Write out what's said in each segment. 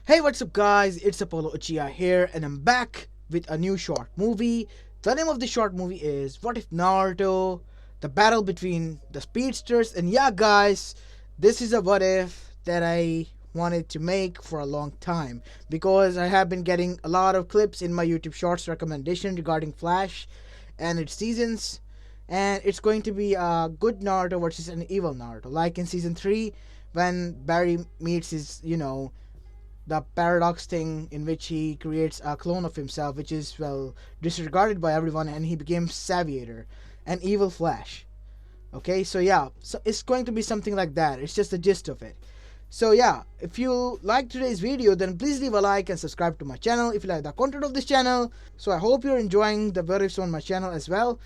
Hey, what's up guys, it's Apollo Uchiha here and I'm back with a new short movie. The name of the short movie is What If Naruto, the battle between the speedsters. And yeah guys, this is a what if that I wanted to make for a long time because I have been getting a lot of clips in my YouTube shorts recommendation regarding Flash and its seasons. And it's going to be a good Naruto versus an evil Naruto, like in season 3 when Barry meets his, the paradox thing in which he creates a clone of himself, which is, well, disregarded by everyone, and he becomes Saviator, an evil Flash. Okay, so yeah, so it's going to be something like that. It's just the gist of it. So yeah, if you like today's video, then please leave a like and subscribe to my channel if you like the content of this channel. So I hope you're enjoying the what ifs on my channel as well.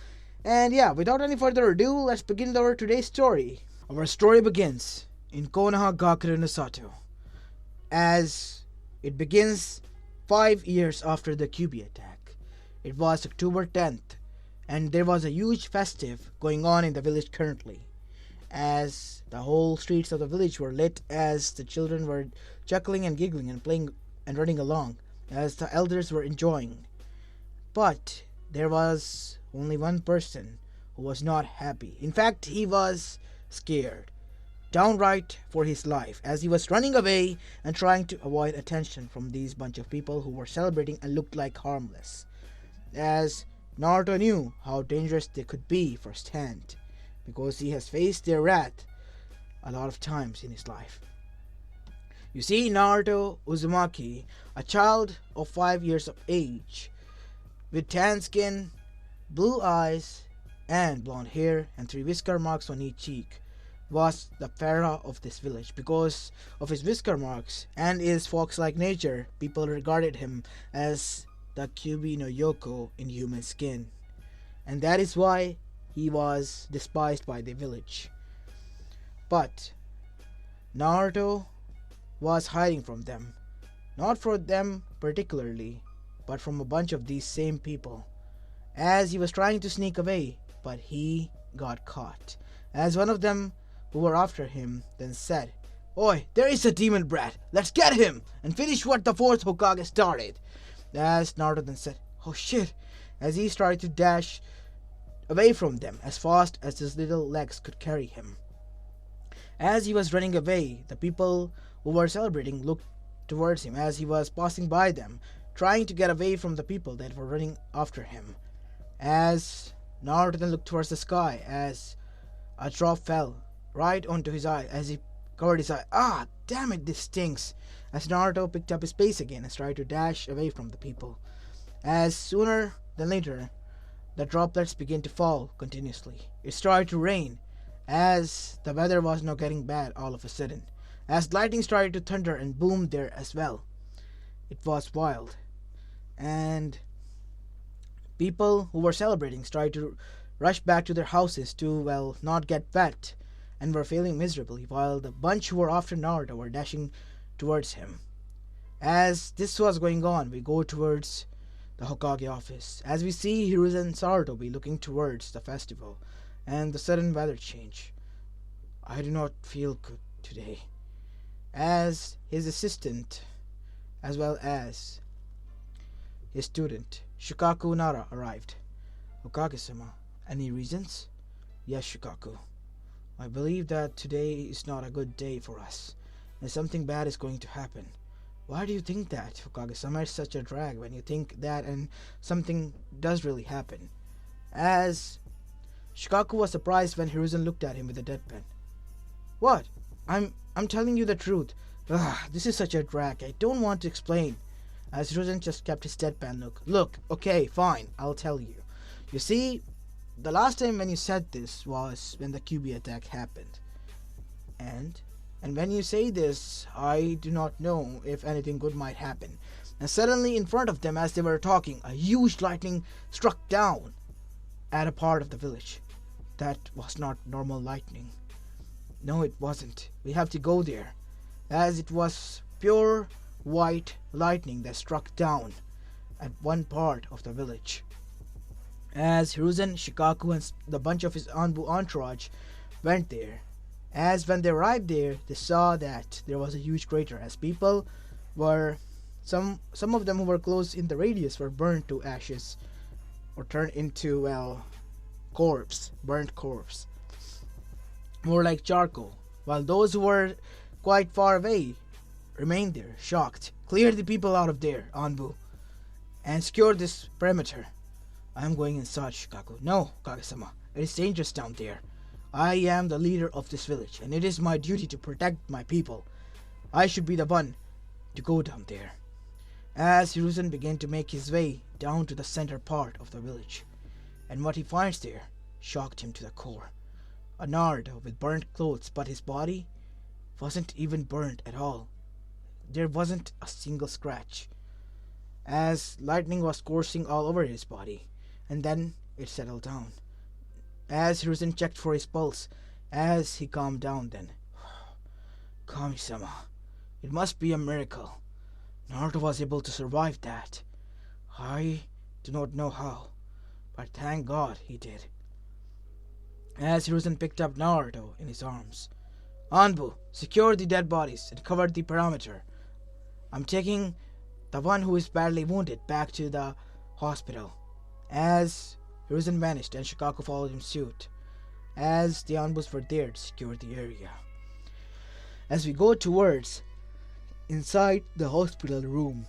And yeah, without any further ado, let's begin our today's story. Our story begins in Konoha Gakure no Sato, as it begins 5 years after the QB attack. It was October 10th, and there was a huge festive going on in the village currently, as the whole streets of the village were lit, as the children were chuckling and giggling and playing and running along, as the elders were enjoying. But there was only one person who was not happy. In fact, he was scared, downright for his life, as he was running away and trying to avoid attention from these bunch of people who were celebrating and looked like harmless, as Naruto knew how dangerous they could be firsthand, because he has faced their wrath a lot of times in his life. You see, Naruto Uzumaki, a child of 5 years of age, with tan skin, blue eyes, and blonde hair, and 3 whisker marks on each cheek, was the pharaoh of this village. Because of his whisker marks and his fox-like nature, people regarded him as the Kyuubi no Yoko in human skin, and that is why he was despised by the village. But Naruto was hiding from them, not from them particularly, but from a bunch of these same people, as he was trying to sneak away, but he got caught, as one of them who were after him then said, "Oi, there is a demon brat, let's get him and finish what the 4th Hokage started." As Naruto then said, "Oh shit," as he started to dash away from them as fast as his little legs could carry him. As he was running away, the people who were celebrating looked towards him as he was passing by them, trying to get away from the people that were running after him. As Naruto then looked towards the sky, as a drop fell right onto his eye, as he covered his eye. "Ah, damn it, this stinks," as Naruto picked up his pace again and started to dash away from the people. As sooner than later, the droplets began to fall continuously. It started to rain, as the weather was now getting bad all of a sudden, as lightning started to thunder and boom there as well. It was wild, and people who were celebrating started to rush back to their houses to, well, not get wet, and were failing miserably, while the bunch who were after Naruto were dashing towards him. As this was going on, we go towards the Hokage office, as we see Hiruzen and Sarutobi looking towards the festival and the sudden weather change. "I do not feel good today," as his assistant, as well as his student, Shukaku Nara, arrived. "Hokage-sama, any reasons?" "Yes, Shukaku. I believe that today is not a good day for us, and something bad is going to happen." "Why do you think that, Hokage-sama? It's such a drag when you think that and something does really happen." As Shikaku was surprised when Hiruzen looked at him with a deadpan. "What? I'm telling you the truth. Ugh, this is such a drag. I don't want to explain." As Hiruzen just kept his deadpan look. "Look, okay, fine, I'll tell you. You see, the last time when you said this was when the QB attack happened. And when you say this, I do not know if anything good might happen." And suddenly in front of them, as they were talking, a huge lightning struck down at a part of the village. That was not normal lightning. No, it wasn't. We have to go there, as it was pure white lightning that struck down at one part of the village. As Hiruzen, Shikaku, and the bunch of his Anbu entourage went there, As when they arrived there, they saw that there was a huge crater, as people were some of them who were close in the radius were burned to ashes or turned into, well, corpse, burnt corpse, more like charcoal, while those who were quite far away remained there, shocked. Clear the people out of there, Anbu, and secure this perimeter. I am going inside, Shikaku. No, Kage-sama, it is dangerous down there. I am the leader of this village, and it is my duty to protect my people. I should be the one to go down there. As Hiruzen began to make his way down to the center part of the village, and what he finds there shocked him to the core. A Naruto with burnt clothes, but his body wasn't even burnt at all. There wasn't a single scratch, as lightning was coursing all over his body, and then it settled down. As Hiruzen checked for his pulse, as he calmed down then. Kami-sama, it must be a miracle. Naruto was able to survive that. I do not know how, but thank God he did. As Hiruzen picked up Naruto in his arms. Anbu, secure the dead bodies and cover the perimeter. I'm taking the one who is badly wounded back to the hospital. As Hiruzen vanished and Shikaku followed him suit, as the Anbus were there to secure the area. As we go towards inside the hospital room,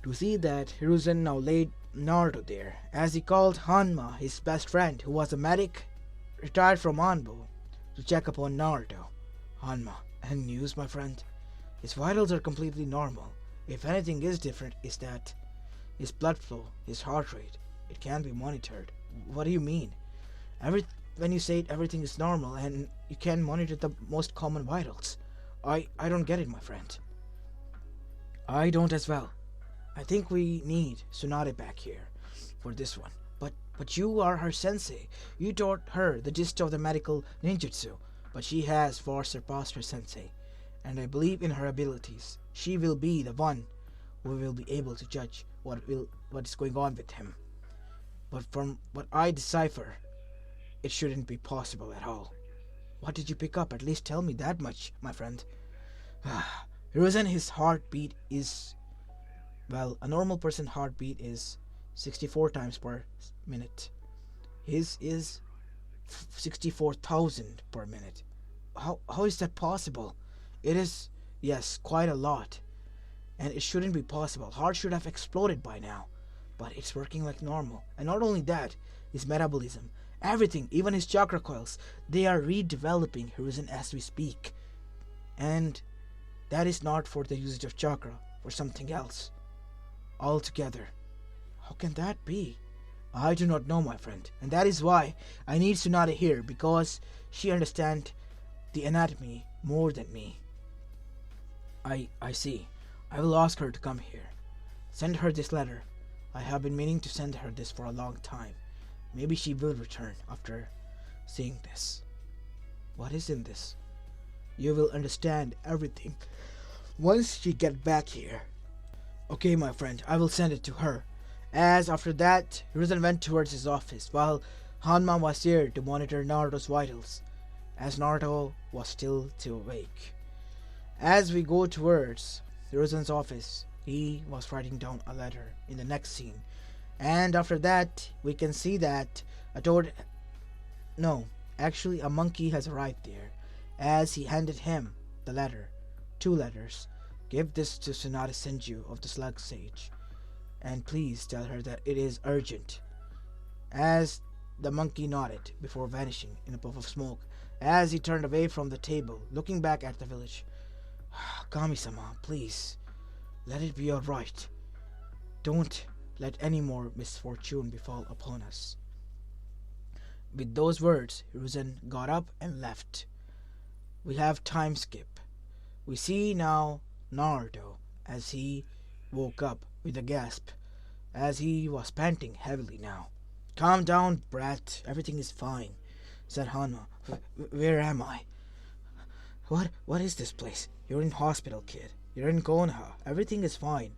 to see that Hiruzen now laid Naruto there, as he called Hanma, his best friend, who was a medic retired from Anbu, to check upon Naruto. Hanma, any news, my friend? His vitals are completely normal. If anything is different, is that his blood flow, his heart rate, it can be monitored. What do you mean? When you say everything is normal and you can monitor the most common vitals, I don't get it, my friend. I don't as well. I think we need Tsunade back here for this one. But you are her sensei. You taught her the gist of the medical ninjutsu, but she has far surpassed her sensei, and I believe in her abilities. She will be the one who will be able to judge what is going on with him. But from what I decipher, it shouldn't be possible at all. What did you pick up? At least tell me that much, my friend. Hiruzen, his heartbeat is, well, a normal person's heartbeat is 64 times per minute. His is 64,000 per minute. How is that possible? It is, yes, quite a lot. And it shouldn't be possible. Heart should have exploded by now. But it's working like normal. And not only that, his metabolism, everything, even his chakra coils, they are redeveloping Hiruzen as we speak. And that is not for the usage of chakra, for something else altogether. How can that be? I do not know, my friend, and that is why I need Tsunade here, because she understands the anatomy more than me. I see. I will ask her to come here. Send her this letter. I have been meaning to send her this for a long time. Maybe she will return after seeing this. What is in this? You will understand everything once she get back here. Okay, my friend, I will send it to her. As after that, Hiruzen went towards his office, while Hanma was there to monitor Naruto's vitals, as Naruto was still too awake. As we go towards Hiruzen's office, he was writing down a letter in the next scene. And after that, we can see that a monkey has arrived there, as he handed him the letter. 2 letters. Give this to Tsunade Senju of the Slug Sage, and please tell her that it is urgent. As the monkey nodded before vanishing in a puff of smoke, as he turned away from the table, looking back at the village. Kami-sama, please, let it be alright. Don't let any more misfortune befall upon us. With those words, Hiruzen got up and left. We have time skip. We see now Naruto as he woke up with a gasp, as he was panting heavily now. Calm down, brat. Everything is fine, said Hanma. Where am I? What is this place? You're in hospital, kid. You're in Konoha. Everything is fine.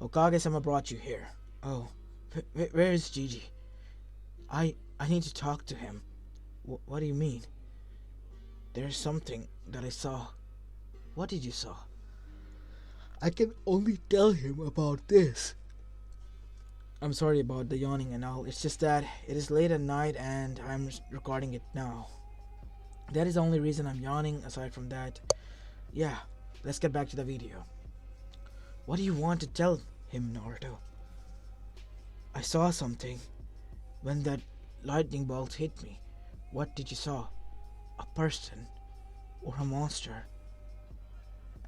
Okage-sama brought you here. Oh, where is Gigi? I need to talk to him. What do you mean? There's something that I saw. What did you saw? I can only tell him about this. I'm sorry about the yawning and all. It's just that it is late at night and I'm recording it now. That is the only reason I'm yawning. Aside from that, yeah, let's get back to the video. What do you want to tell him, Naruto? I saw something when that lightning bolt hit me. What did you saw? A person or a monster?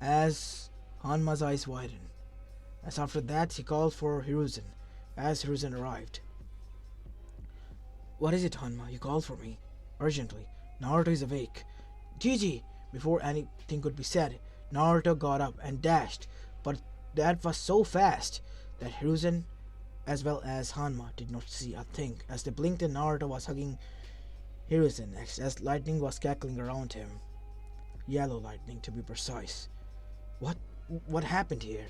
As Hanma's eyes widened. As after that, he called for Hiruzen. As Hiruzen arrived. What is it, Hanma? You called for me. Urgently. Naruto is awake. Gigi! Before anything could be said, Naruto got up and dashed, but that was so fast that Hiruzen as well as Hanma did not see a thing. As they blinked and Naruto was hugging Hiruzen next, as lightning was cackling around him. Yellow lightning, to be precise. What happened here?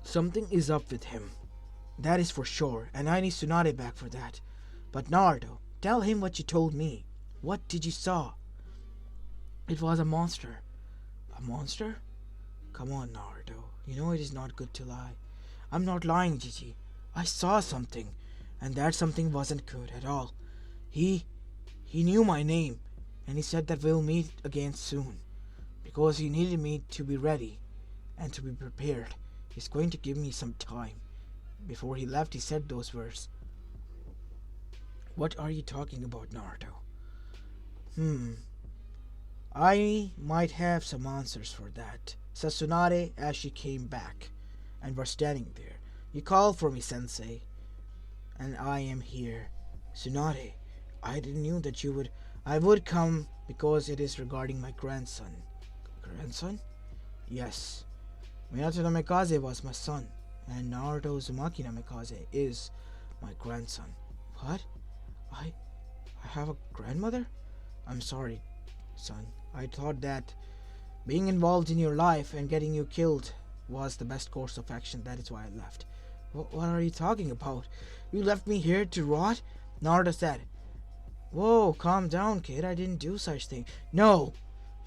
Something is up with him. That is for sure, and I need Tsunade back for that. But Naruto, tell him what you told me. What did you saw? It was a monster. A monster? Come on, Naruto. You know it is not good to lie. I'm not lying, Gigi. I saw something, and that something wasn't good at all. He knew my name, and he said that we'll meet again soon. Because he needed me to be ready and to be prepared. He's going to give me some time. Before he left, he said those words. What are you talking about, Naruto? I might have some answers for that, said Tsunade as she came back and was standing there. You called for me, Sensei, and I am here. Tsunade, I didn't knew that I would come because it is regarding my grandson. Grandson? Yes. Minato Namikaze was my son, and Naruto Uzumaki Namikaze is my grandson. What? I have a grandmother? I'm sorry, son. I thought that being involved in your life and getting you killed was the best course of action. That is why I left. What are you talking about? You left me here to rot? Naruto said. Whoa, calm down, kid. I didn't do such thing. No,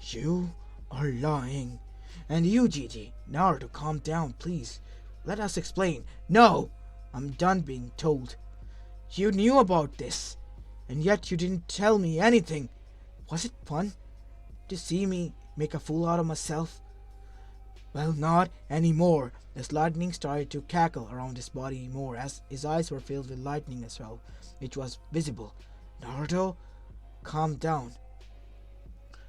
you are lying. And you, Gigi. Naruto, calm down, please. Let us explain. No, I'm done being told. You knew about this, and yet you didn't tell me anything. Was it fun to see me make a fool out of myself? Well, not anymore. As lightning started to cackle around his body more, as his eyes were filled with lightning as well, which was visible. Naruto, calm down.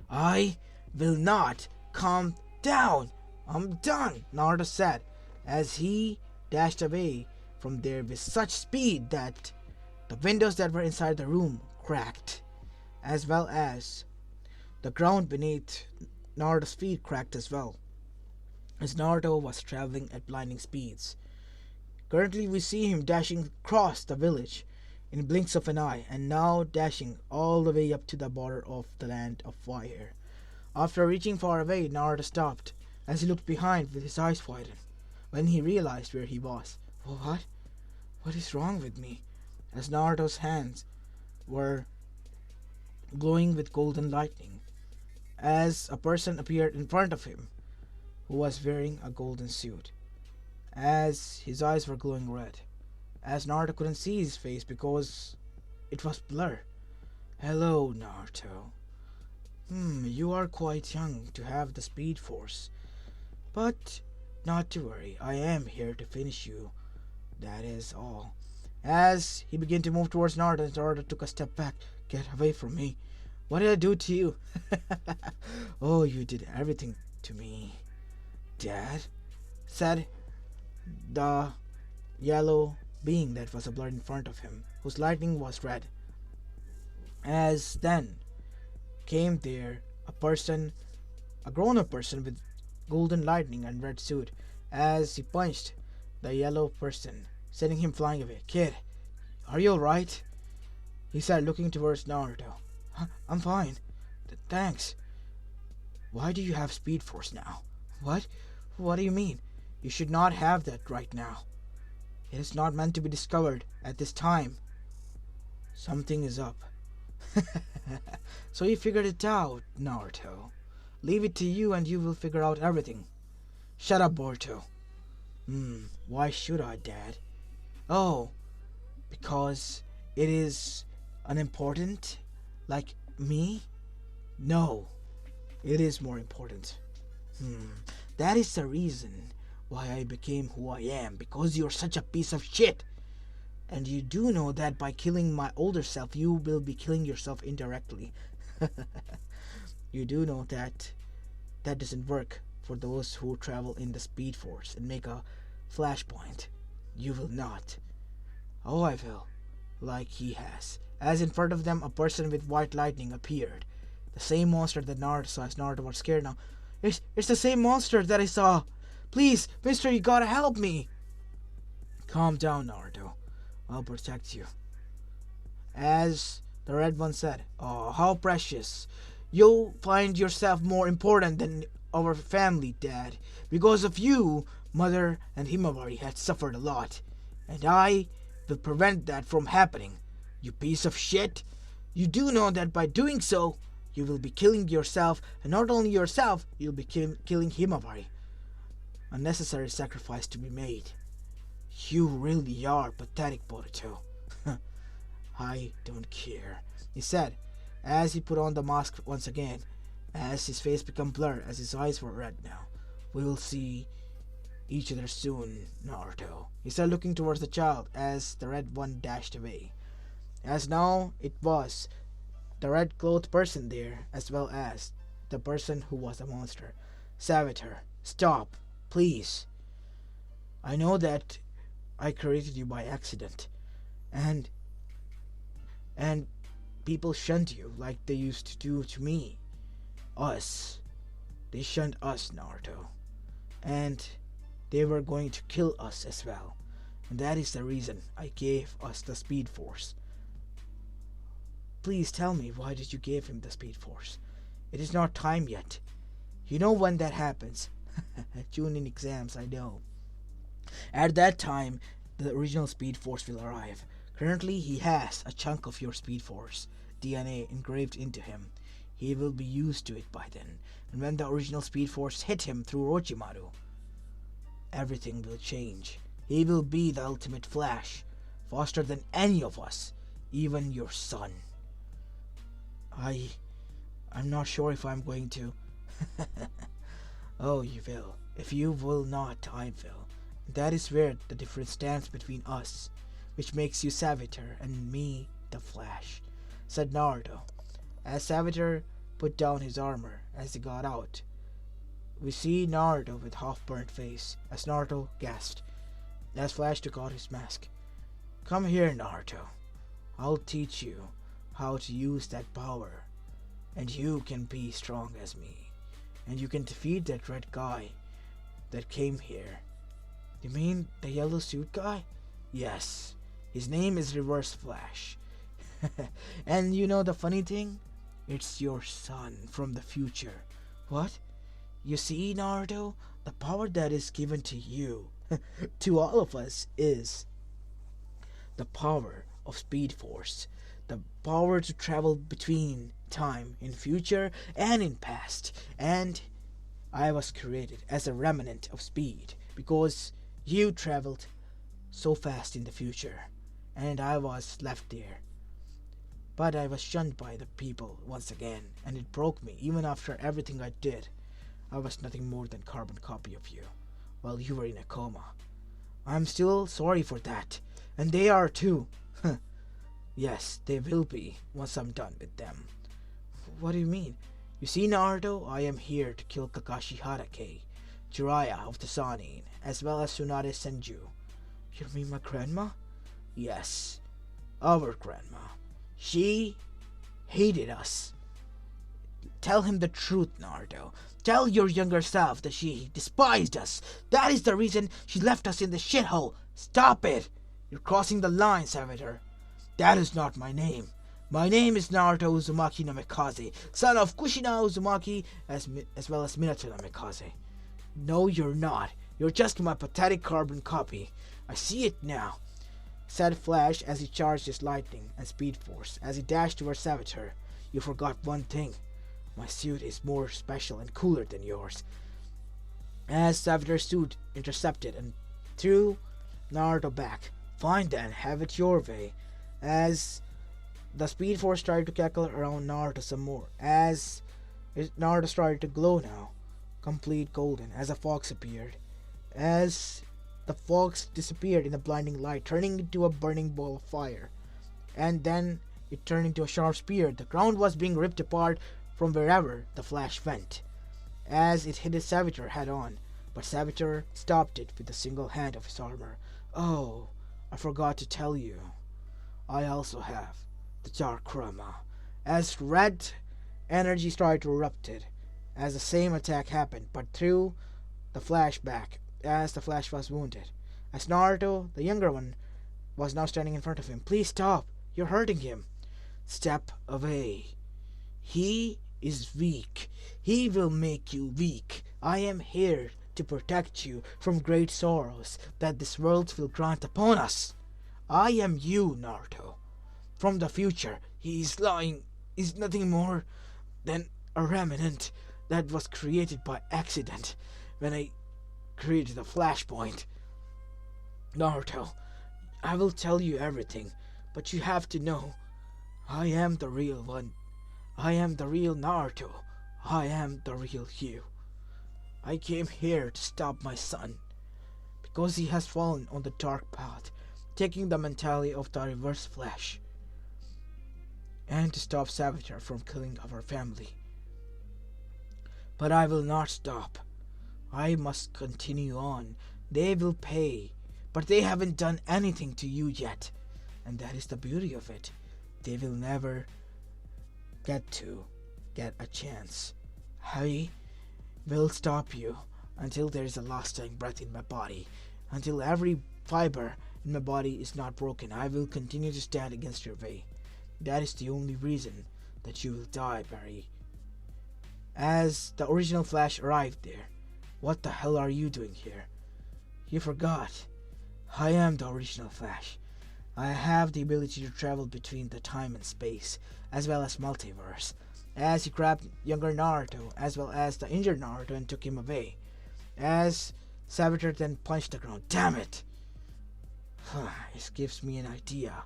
I will not calm down. I'm done, Naruto said, as he dashed away from there with such speed that the windows that were inside the room cracked, as well as the ground beneath Naruto's feet cracked as well, as Naruto was traveling at blinding speeds. Currently we see him dashing across the village in blinks of an eye, and now dashing all the way up to the border of the land of fire. After reaching far away, Naruto stopped as he looked behind with his eyes widened when he realized where he was. What? What is wrong with me? As Naruto's hands were glowing with golden lightning, as a person appeared in front of him who was wearing a golden suit, as his eyes were glowing red, as Naruto couldn't see his face because it was blur. Hello, Naruto. You are quite young to have the speed force, but not to worry, I am here to finish you. That is all. As he began to move towards Naruto, Naruto took a step back. Get away from me. What did I do to you? Oh, you did everything to me, Dad, said the yellow being that was a blur in front of him, whose lightning was red. As then came there a grown-up person with golden lightning and red suit, as he punched the yellow person, sending him flying away. Kid, are you alright? He said, looking towards Naruto. I'm fine. Thanks. Why do you have Speed Force now? What? What do you mean? You should not have that right now. It is not meant to be discovered at this time. Something is up. So you figured it out, Naruto. Leave it to you and you will figure out everything. Shut up, Boruto. Why should I, Dad? Oh, because it is unimportant? Like me? No, it is more important. That is the reason why I became who I am, because you're such a piece of shit. And you do know that by killing my older self, you will be killing yourself indirectly. You do know that that doesn't work for those who travel in the Speed Force and make a flashpoint. You will not. Oh, I will. Like he has. As in front of them, a person with white lightning appeared. The same monster that Naruto saw as Naruto was scared now. It's the same monster that I saw. Please, mister, you gotta help me. Calm down, Naruto. I'll protect you. As the Red One said, oh, how precious. You'll find yourself more important than our family, Dad. Because of you, Mother and Himawari had suffered a lot. And I will prevent that from happening. You piece of shit. You do know that by doing so, you will be killing yourself, and not only yourself, you'll be killing Himawari. Unnecessary sacrifice to be made. You really are pathetic, Boruto. I don't care, he said, as he put on the mask once again, as his face became blurred, as his eyes were red now. We will see each other soon, Naruto, he said, looking towards the child as the Red One dashed away. As now it was the red-clothed person there, as well as the person who was a monster. Savitar, stop, please. I know that I created you by accident, and people shunned you like they used to do to me. Us. They shunned us, Naruto. And they were going to kill us as well. And that is the reason I gave us the Speed Force. Please tell me, why did you give him the Speed Force? It is not time yet. You know when that happens. Chunin exams, I know. At that time, the original Speed Force will arrive. Currently, he has a chunk of your Speed Force DNA engraved into him. He will be used to it by then. And when the original Speed Force hit him through Orochimaru, everything will change. He will be the ultimate Flash, faster than any of us, even your son. I'm not sure if I'm going to. Oh, you will. If you will not, I will. That is where the difference stands between us, which makes you Savitar and me, the Flash, said Naruto. As Savitar put down his armor as he got out, we see Naruto with half-burnt face as Naruto gasped, as Flash took out his mask. Come here, Naruto. I'll teach you how to use that power, and you can be strong as me, and you can defeat that red guy that came here. You mean the yellow suit guy? Yes, his name is Reverse Flash. And you know the funny thing? It's your son from the future. What? You see, Naruto, the power that is given to you, to all of us, is the power of Speed Force. The power to travel between time in future and in past. And I was created as a remnant of speed because you traveled so fast in the future, and I was left there. But I was shunned by the people once again, and it broke me. Even after everything I did, I was nothing more than carbon copy of you, while you were in a coma. I'm still sorry for that, and they are too. Yes, they will be once I'm done with them. What do you mean? You see, Naruto, I am here to kill Kakashi Hatake, Jiraiya of the Sannin, as well as Tsunade Senju. You mean my grandma? Yes, our grandma. She hated us. Tell him the truth, Naruto. Tell your younger self that she despised us. That is the reason she left us in the shithole. Stop it! You're crossing the line, Savitar. That is not my name. My name is Naruto Uzumaki no Mikaze, son of Kushina Uzumaki, as well as Minato no Mikaze. No, you're not. You're just my pathetic carbon copy. I see it now, said Flash as he charged his lightning and speed force. As he dashed towards Savitar, you forgot one thing. My suit is more special and cooler than yours. As Savitar's suit intercepted and threw Naruto back. Fine then, have it your way. As the Speed Force started to cackle around Naruto some more. As Naruto started to glow now, complete golden, as a fox appeared. As the fox disappeared in the blinding light, turning into a burning ball of fire. And then it turned into a sharp spear. The ground was being ripped apart from wherever the flash went, as it hit Savitar head on, but Savitar stopped it with a single hand of his armor. Oh, I forgot to tell you. I also have the Dark Chroma. As red energy started to erupt, as the same attack happened, but threw the Flash back, as the Flash was wounded. As Naruto, the younger one, was now standing in front of him. Please stop, you're hurting him. Step away. He is weak. He will make you weak. I am here to protect you from great sorrows that this world will grant upon us. I am you, Naruto. From the future, he is lying is nothing more than a remnant that was created by accident when I created the flashpoint. Naruto, I will tell you everything, but you have to know, I am the real one. I am the real Naruto. I am the real you. I came here to stop my son, because he has fallen on the dark path, taking the mentality of the reverse flash, and to stop Savitar from killing our family. But I will not stop. I must continue on. They will pay, but they haven't done anything to you yet, and that is the beauty of it. They will never get a chance. I will stop you until there is a last dying breath in my body, until every fiber in my body is not broken. I will continue to stand against your way. That is the only reason that you will die, Barry. As the original Flash arrived there, what the hell are you doing here? You forgot. I am the original Flash. I have the ability to travel between the time and space, as well as multiverse. As he grabbed younger Naruto, as well as the injured Naruto, and took him away. As Savitar then punched the ground. Damn it! This gives me an idea.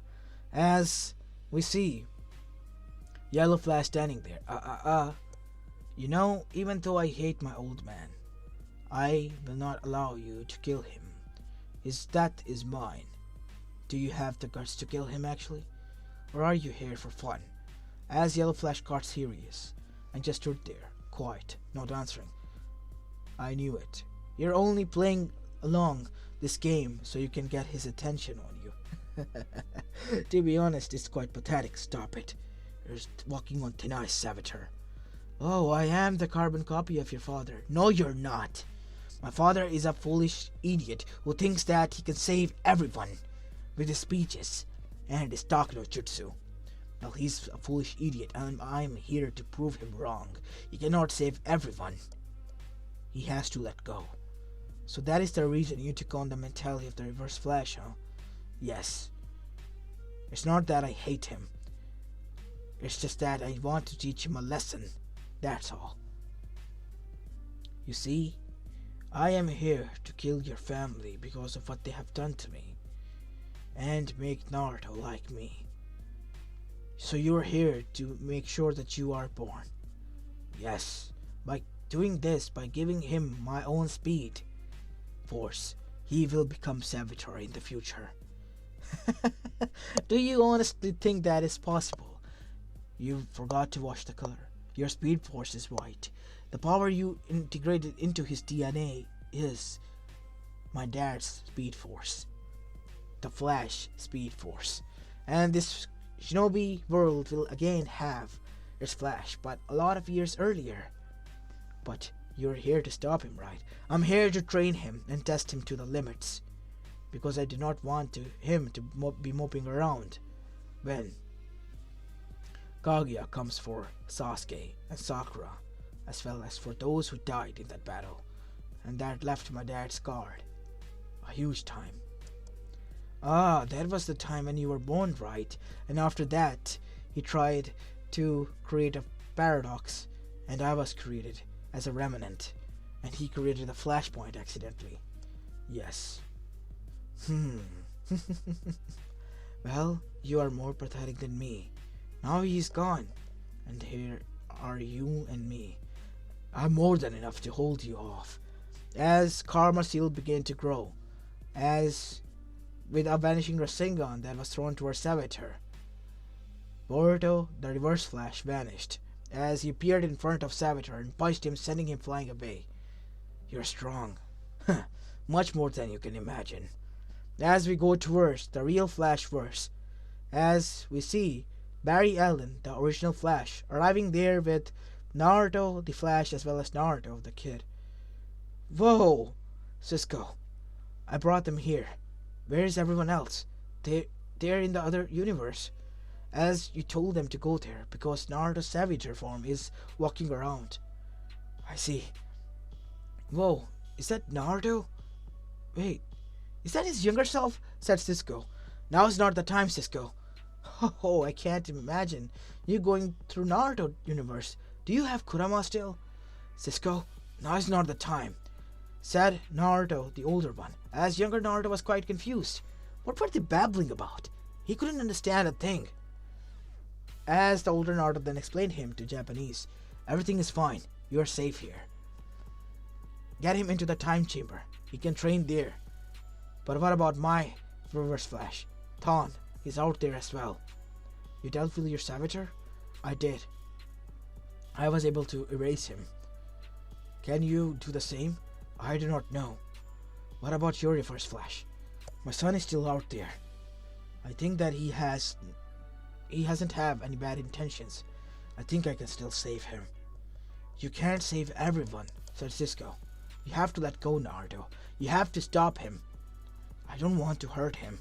As we see Yellow Flash standing there. You know, even though I hate my old man, I will not allow you to kill him. His death is mine. Do you have the guts to kill him actually? Or are you here for fun? As Yellow Flash got serious and just stood there, quiet, not answering. I knew it. You're only playing along this game so you can get his attention on you. To be honest, it's quite pathetic. Stop it. You're walking on thin ice, Savitar. Oh, I am the carbon copy of your father. No, you're not. My father is a foolish idiot who thinks that he can save everyone with his speeches and his talk no jutsu. Well, he's a foolish idiot, and I'm here to prove him wrong. He cannot save everyone. He has to let go. So that is the reason you took on the mentality of the Reverse Flash, huh? Yes. It's not that I hate him. It's just that I want to teach him a lesson. That's all. You see, I am here to kill your family because of what they have done to me, and make Naruto like me. So you're here to make sure that you are born. Yes, by doing this, by giving him my own speed force, he will become Savitar in the future. Do you honestly think that is possible? You forgot to watch the color. Your speed force is white. The power you integrated into his DNA is my dad's speed force. The Flash speed force. And this Shinobi world will again have its Flash, but a lot of years earlier. But you're here to stop him, right? I'm here to train him and test him to the limits, because I do not want him to be moping around when Kaguya comes for Sasuke and Sakura, as well as for those who died in that battle, and that left my dad scarred. A huge time. Ah, that was the time when you were born, right? And after that, he tried to create a paradox and I was created as a remnant, and he created the flashpoint accidentally. Yes. Well, you are more pathetic than me. Now he's gone, and here are you and me. I'm more than enough to hold you off. As Karma Seal began to grow, as with a vanishing Rasengan that was thrown towards Savitar, Boruto, the Reverse Flash, vanished as he appeared in front of Savitar and punched him, sending him flying away. You're strong. Much more than you can imagine. As we go towards the real Flash verse, as we see Barry Allen, the original Flash, arriving there with Naruto the Flash as well as Naruto the Kid. Whoa! Cisco, I brought them here. Where is everyone else? They're in the other universe. As you told them to go there because Naruto's Savitar form is walking around. I see. Whoa, is that Naruto? Wait, is that his younger self? Said Cisco. Now's not the time, Cisco. Oh, I can't imagine you going through Naruto universe. Do you have Kurama still? Cisco, now's not the time, said Naruto, the older one, as younger Naruto was quite confused. What were they babbling about? He couldn't understand a thing. As the older Naruto then explained him to Japanese, everything is fine. You are safe here. Get him into the time chamber. He can train there. But what about my Reverse Flash? Thon, he's out there as well. You dealt with your Savitar? I did. I was able to erase him. Can you do the same? I do not know. What about your Reverse Flash? My son is still out there. I think that he hasn't have any bad intentions. I think I can still save him. You can't save everyone, said Cisco. You have to let go, Naruto. You have to stop him. I don't want to hurt him.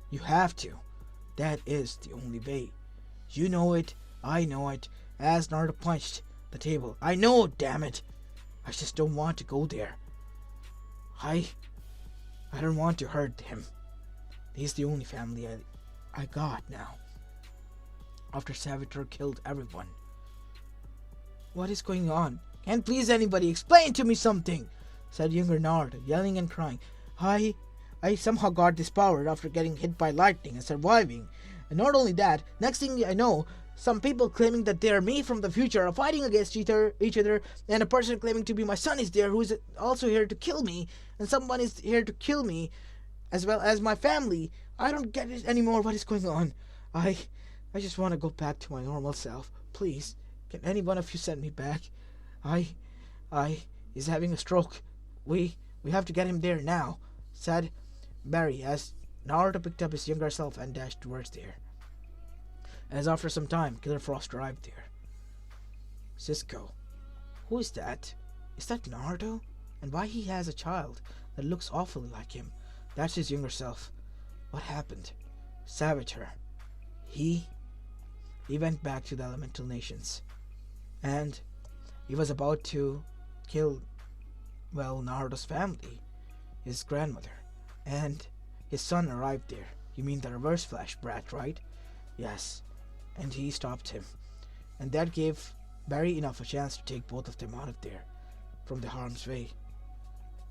You have to. That is the only way. You know it. I know it. As Naruto punched the table. I know, damn it. I just don't want to go there. I don't want to hurt him. He's the only family I got now. After Savitar killed everyone. What is going on? Can please anybody explain to me something? Said younger Naruto, yelling and crying. I somehow got this power after getting hit by lightning and surviving. And not only that, next thing I know, some people claiming that they are me from the future are fighting against each other, and a person claiming to be my son is there who is also here to kill me, and someone is here to kill me, as well as my family. I don't get it anymore. What is going on? I just want to go back to my normal self. Please, can any one of you send me back? He's having a stroke. We have to get him there now, said Barry as Naruto picked up his younger self and dashed towards there. As after some time, Killer Frost arrived there. Cisco, who is that? Is that Naruto? And why he has a child that looks awfully like him? That's his younger self. What happened? Savitar. He went back to the elemental nations. And he was about to kill, Naruto's family, his grandmother. And his son arrived there. You mean the Reverse Flash brat, right? Yes. And he stopped him. And that gave Barry enough a chance to take both of them out of there, from the harm's way.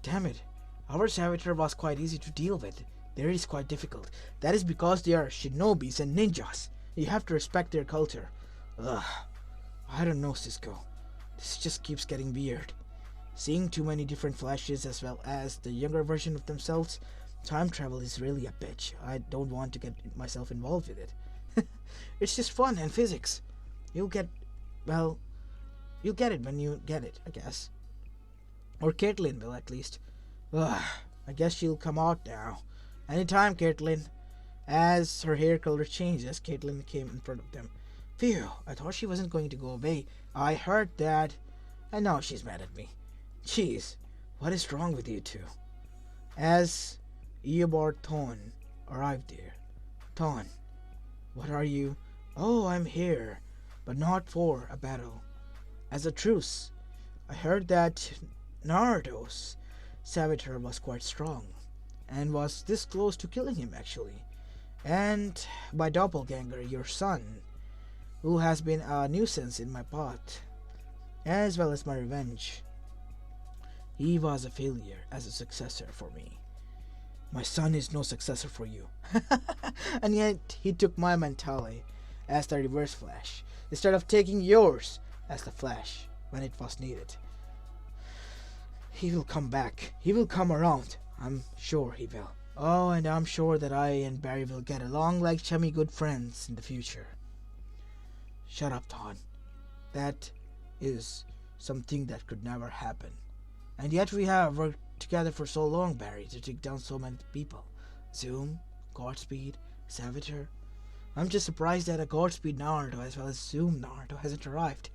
Damn it. Our Savitar was quite easy to deal with. Theirs is quite difficult. That is because they are shinobis and ninjas. You have to respect their culture. Ugh. I don't know, Cisco. This just keeps getting weird. Seeing too many different Flashes as well as the younger version of themselves, time travel is really a bitch. I don't want to get myself involved with it. It's just fun and physics. You'll get it when you get it, I guess. Or Caitlyn will, at least. Ugh, I guess she'll come out now. Anytime, Caitlyn. As her hair color changed as Caitlyn came in front of them. Phew, I thought she wasn't going to go away. I heard that. And now she's mad at me. Jeez, what is wrong with you two? As Eobard Thon arrived there. Thon, what are you? Oh, I'm here, but not for a battle. As a truce. I heard that Naruto's Savitar was quite strong, and was this close to killing him actually. And my doppelganger, your son, who has been a nuisance in my path. as well as my revenge. He was a failure as a successor for me. My son is no successor for you. And yet he took my mentality as the reverse Flash, instead of taking yours as the Flash when it was needed. He will come back. He will come around. I'm sure he will. Oh, and I'm sure that I and Barry will get along like chummy good friends in the future. Shut up, Thon. That is something that could never happen. And yet we have worked together for so long, Barry, to take down so many people. Zoom, Godspeed, Savitar. I'm just surprised that a Godspeed Naruto as well as Zoom Naruto hasn't arrived.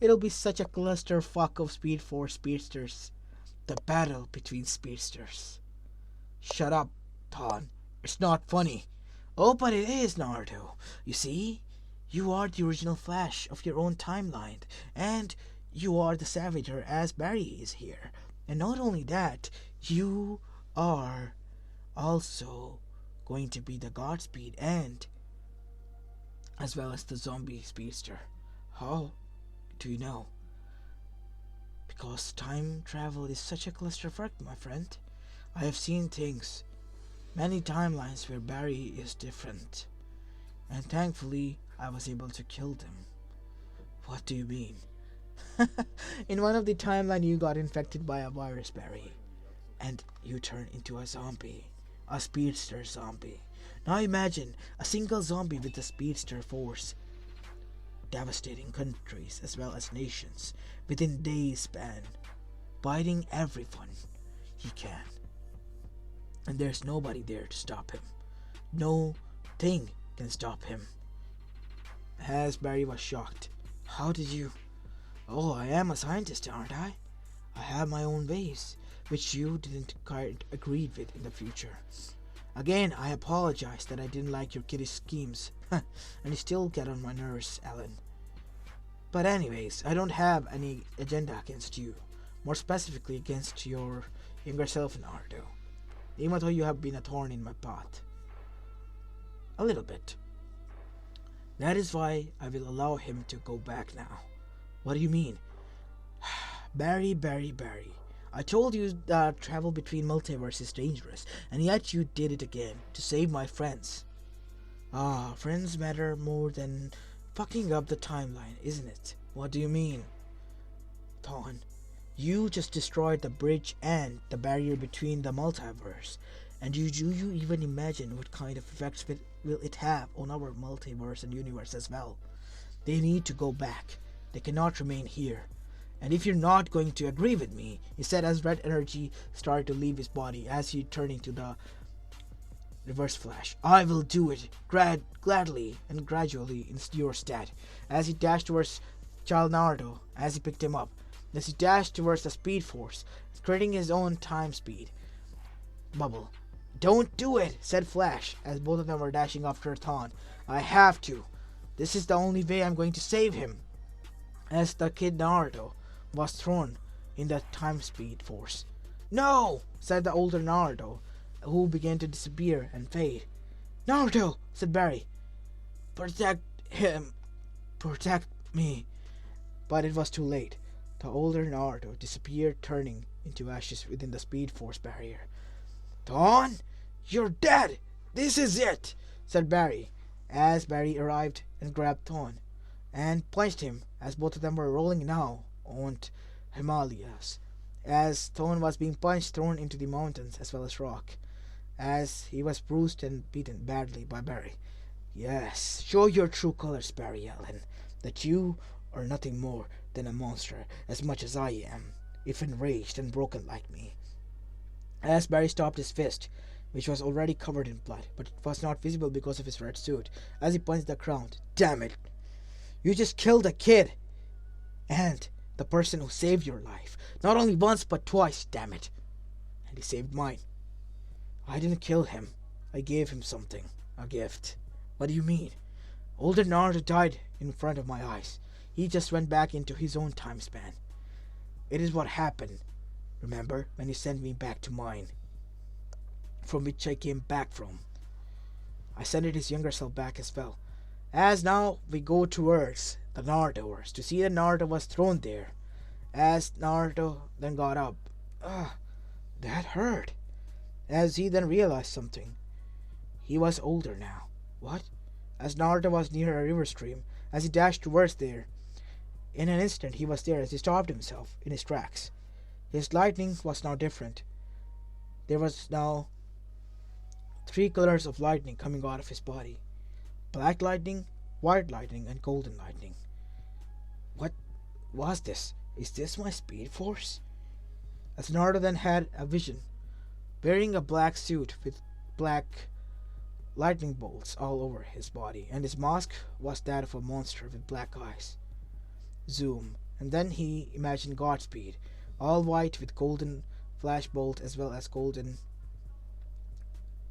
It'll be such a clusterfuck of Speed Force speedsters. The battle between speedsters. Shut up, Thon. It's not funny. Oh, but it is, Naruto. You see, you are the original Flash of your own timeline, and you are the Savitar as Barry is here. And not only that, you are also going to be the Godspeed and as well as the zombie speedster. How do you know? Because time travel is such a clusterfuck, my friend. I have seen things, many timelines where Barry is different. And thankfully, I was able to kill them. What do you mean? In one of the timeline, you got infected by a virus, Barry. And you turned into a zombie. A speedster zombie. Now imagine a single zombie with a speedster force, devastating countries as well as nations within days span, biting everyone he can. And there's nobody there to stop him. No thing can stop him. As Barry was shocked. How did you... Oh, I am a scientist, aren't I? I have my own ways, which you didn't quite agree with in the future. Again, I apologize that I didn't like your kitty schemes. And you still get on my nerves, Ellen. But anyways, I don't have any agenda against you. More specifically against your younger self, Naruto. Even though you have been a thorn in my path. A little bit. That is why I will allow him to go back now. What do you mean? Barry. I told you that travel between multiverses is dangerous, and yet you did it again, to save my friends. Ah, friends matter more than fucking up the timeline, isn't it? What do you mean? Thon, you just destroyed the bridge and the barrier between the multiverse. And do you even imagine what kind of effects will it have on our multiverse and universe as well? They need to go back. They cannot remain here. And if you're not going to agree with me, he said as red energy started to leave his body as he turned into the reverse Flash. I will do it gladly and gradually in your stead. As he dashed towards Child Naruto, as he picked him up, as he dashed towards the Speed Force, creating his own time speed bubble. Don't do it, said Flash, as both of them were dashing after Thon. I have to. This is the only way I'm going to save him. As the kid Naruto was thrown in the time speed force. No, said the older Naruto, who began to disappear and fade. Naruto, said Barry. Protect him. Protect me. But it was too late. The older Naruto disappeared, turning into ashes within the Speed Force barrier. Thon, you're dead. This is it, said Barry, as Barry arrived and grabbed Thon and punched him, as both of them were rolling now on Himalayas. As Thon was being punched, thrown into the mountains as well as rock, as he was bruised and beaten badly by Barry. Yes, show your true colors, Barry Allen, that you are nothing more than a monster as much as I am, if enraged and broken like me. As Barry stopped his fist, which was already covered in blood, but it was not visible because of his red suit, as he punched the ground. Damn it! You just killed a kid! And the person who saved your life. Not only once, but twice, damn it! And he saved mine. I didn't kill him. I gave him something. A gift. What do you mean? Older Naruto died in front of my eyes. He just went back into his own time span. It is what happened. Remember when you sent me back to mine, from which I came back from? I sent his younger self back as well. As now we go towards the Narutoverse, to see that Naruto was thrown there. As Naruto then got up, ah, that hurt. As he then realized something, he was older now. What? As Naruto was near a river stream, as he dashed towards there, in an instant he was there as he stopped himself in his tracks. His lightning was now different. There was now three colors of lightning coming out of his body: black lightning, white lightning, and golden lightning. What was this? Is this my speed force? As Naruto then had a vision, wearing a black suit with black lightning bolts all over his body, and his mask was that of a monster with black eyes. Zoom, and then he imagined Godspeed, all white with golden flash bolt as well as golden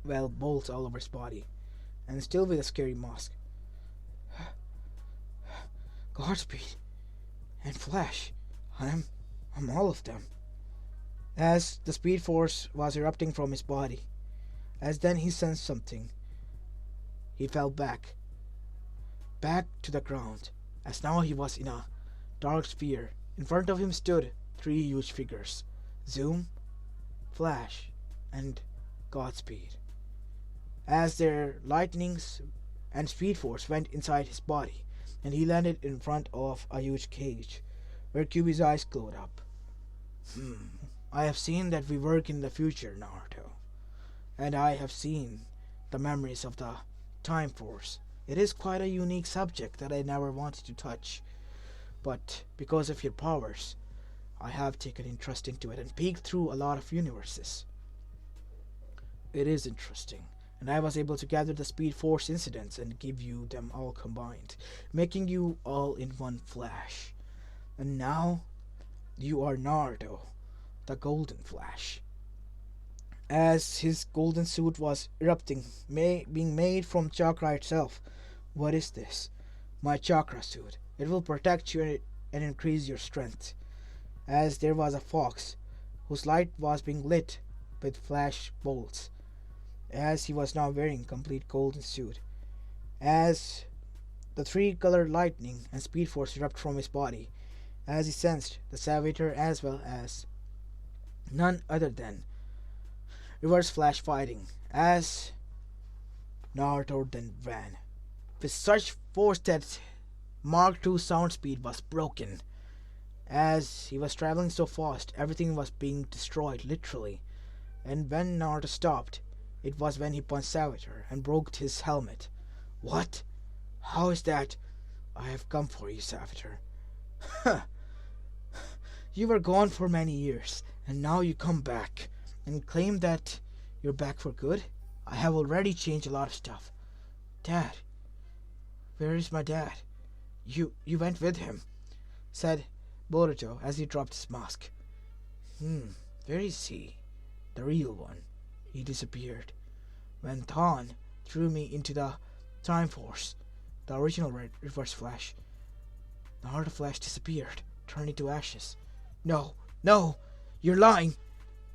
bolts all over his body, and still with a scary mask. Godspeed and Flash, I'm all of them. As the speed force was erupting from his body, as then he sensed something. He fell back to the ground, as now he was in a dark sphere. In front of him stood three huge figures: Zoom, Flash, and Godspeed. As their lightnings and speed force went inside his body, and he landed in front of a huge cage, where Kyuubi's eyes glowed up. I have seen that we work in the future, Naruto, and I have seen the memories of the Time Force. It is quite a unique subject that I never wanted to touch, but because of your powers, I have taken interest into it and peeked through a lot of universes. It is interesting, and I was able to gather the Speed Force incidents and give you them all combined, making you all in one Flash. And now, you are Naruto, the Golden Flash. As his golden suit was erupting, being made from chakra itself. What is this? My chakra suit. It will protect you and increase your strength. As there was a fox, whose light was being lit with flash bolts, as he was now wearing complete golden suit. As the three-colored lightning and speed force erupted from his body, as he sensed the Savitar as well as none other than Reverse Flash fighting, as Naruto then ran with such force that Mark II sound speed was broken. As he was traveling so fast, everything was being destroyed literally. And when Naruto stopped, it was when he punched Savitar and broke his helmet. What? How is that? I have come for you, Savitar. You were gone for many years, and now you come back and claim that you're back for good? I have already changed a lot of stuff. Dad, where is my dad? You went with him, said Boruto as he dropped his mask. Where is he? The real one. He disappeared. When Thon threw me into the Time Force, the original Reverse Flash, the Heart of Flash disappeared, turned into ashes. No, you're lying.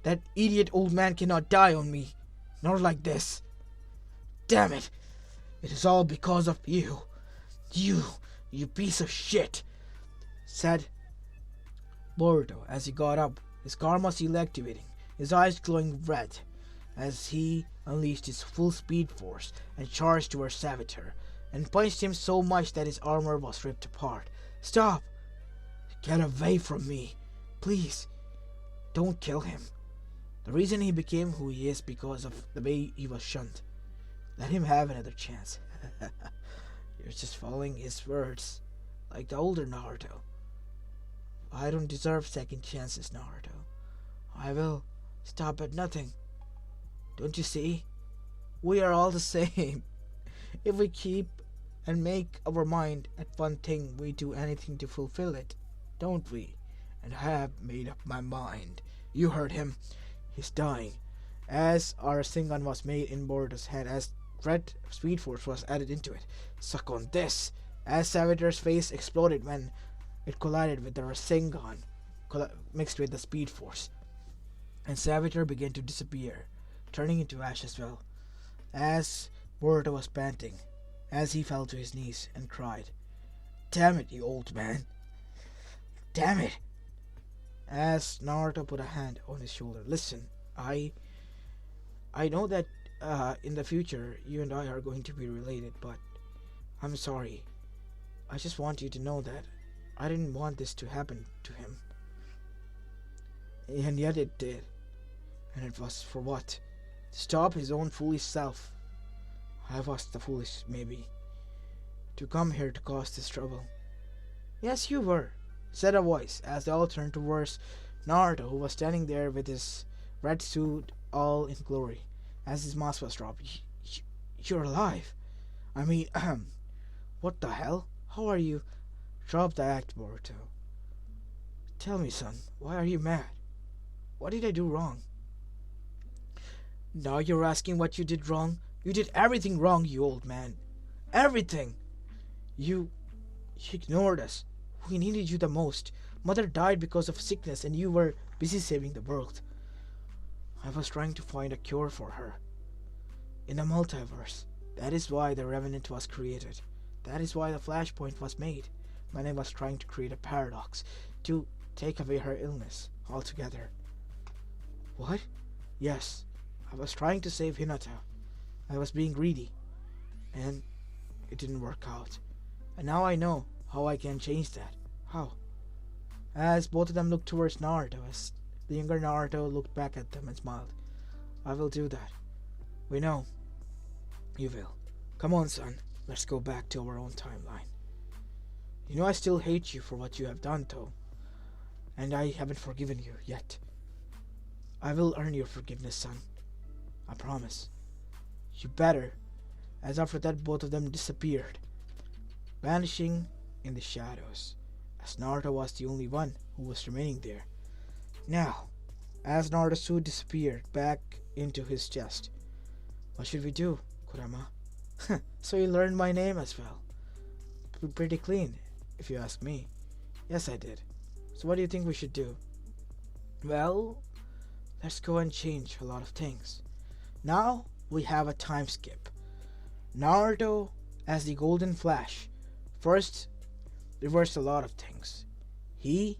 That idiot old man cannot die on me. Not like this. Damn it. It is all because of you. You piece of shit, said Boruto as he got up, his karma seal activating, his eyes glowing red, as he unleashed his full speed force and charged towards Savitar, and punched him so much that his armor was ripped apart. Stop! Get away from me. Please, don't kill him. The reason he became who he is because of the way he was shunned. Let him have another chance. You're just following his words, like the older Naruto. I don't deserve second chances, Naruto. I will stop at nothing. Don't you see? We are all the same. If we keep and make our mind at one thing, we do anything to fulfill it, don't we? And I have made up my mind. You heard him. He's dying. As our Rasengan was made in Boruto's head, as Red Speed Force was added into it. Suck on this! As Savitar's face exploded when it collided with the Rasengan, mixed with the Speed Force. And Savitar began to disappear, turning into ash as well. As Boruto was panting, as he fell to his knees and cried, Damn it, you old man. Damn it. As Naruto put a hand on his shoulder. Listen, I know that in the future you and I are going to be related, but I'm sorry. I just want you to know that I didn't want this to happen to him. And yet it did. And it was for what? To stop his own foolish self. I was the foolish, maybe. To come here to cause this trouble. Yes, you were, said a voice as they all turned towards Naruto, who was standing there with his red suit all in glory. As his mask was dropped. You're alive. I mean, what the hell? How are you? Drop the act, Boruto. Tell me, son, why are you mad? What did I do wrong? Now you're asking what you did wrong? You did everything wrong, you old man. Everything! You ignored us. We needed you the most. Mother died because of sickness and you were busy saving the world. I was trying to find a cure for her. In a multiverse. That is why the Revenant was created. That is why the Flashpoint was made. When I was trying to create a paradox. To take away her illness altogether. What? Yes. I was trying to save Hinata. I was being greedy. And it didn't work out. And now I know how I can change that. How? As both of them looked towards Naruto, as the younger Naruto looked back at them and smiled. I will do that. We know. You will. Come on, son. Let's go back to our own timeline. You know I still hate you for what you have done, though. And I haven't forgiven you yet. I will earn your forgiveness, son. I promise. You better. As after that, both of them disappeared, vanishing in the shadows, as Naruto was the only one who was remaining there. Now, as Naruto's suit disappeared back into his chest, what should we do, Kurama? So you learned my name as well. Pretty clean, if you ask me. Yes, I did. So what do you think we should do? Well, let's go and change a lot of things. Now, we have a time skip. Naruto, as the Golden Flash, first reversed a lot of things. He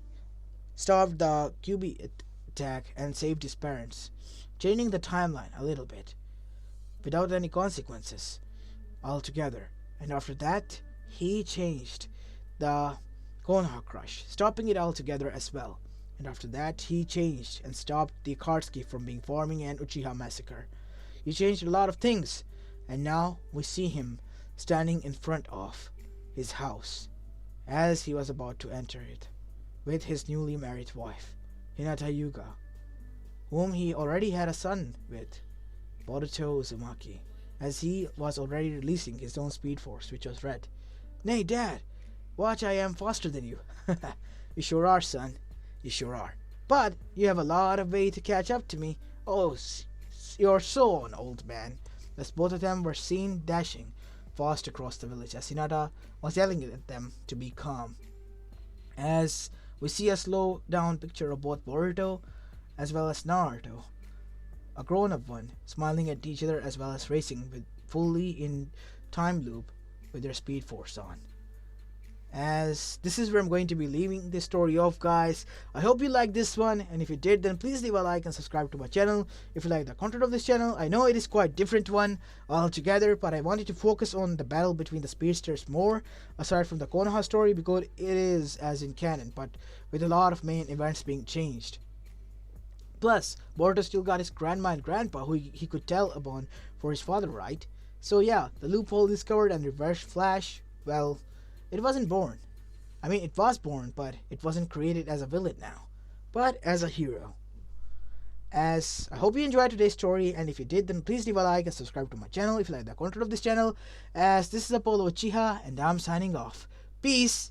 stopped the QB attack and saved his parents, changing the timeline a little bit, without any consequences, altogether. And after that, he changed the Konoha Crush, stopping it altogether as well. And after that, he changed and stopped the Akatsuki from being forming an Uchiha massacre. He changed a lot of things, and now we see him standing in front of his house as he was about to enter it with his newly married wife, Hinata Yuga, whom he already had a son with, Boruto Uzumaki, as he was already releasing his own speed force, which was red. Nay, Dad, watch, I am faster than you. You sure are, son. You sure are. But you have a lot of way to catch up to me. Oh, you're so an old man. As both of them were seen dashing fast across the village, as Hinata was yelling at them to be calm. As we see a slow down picture of both Boruto as well as Naruto, a grown-up one, smiling at each other as well as racing with fully in time loop with their speed force on. As this is where I'm going to be leaving this story off, guys. I hope you liked this one, and if you did, then please leave a like and subscribe to my channel. If you like the content of this channel, I know it is quite different one altogether, but I wanted to focus on the battle between the speedsters more, aside from the Konoha story, because it is as in canon, but with a lot of main events being changed. Plus, Boruto still got his grandma and grandpa who he could tell upon for his father, right? So yeah, the loophole discovered and reverse Flash, well, it wasn't born. I mean, it was born, but it wasn't created as a villain now, but as a hero. As I hope you enjoyed today's story, and if you did, then please leave a like and subscribe to my channel if you like the content of this channel. As this is Apollo Uchiha, and I'm signing off. Peace!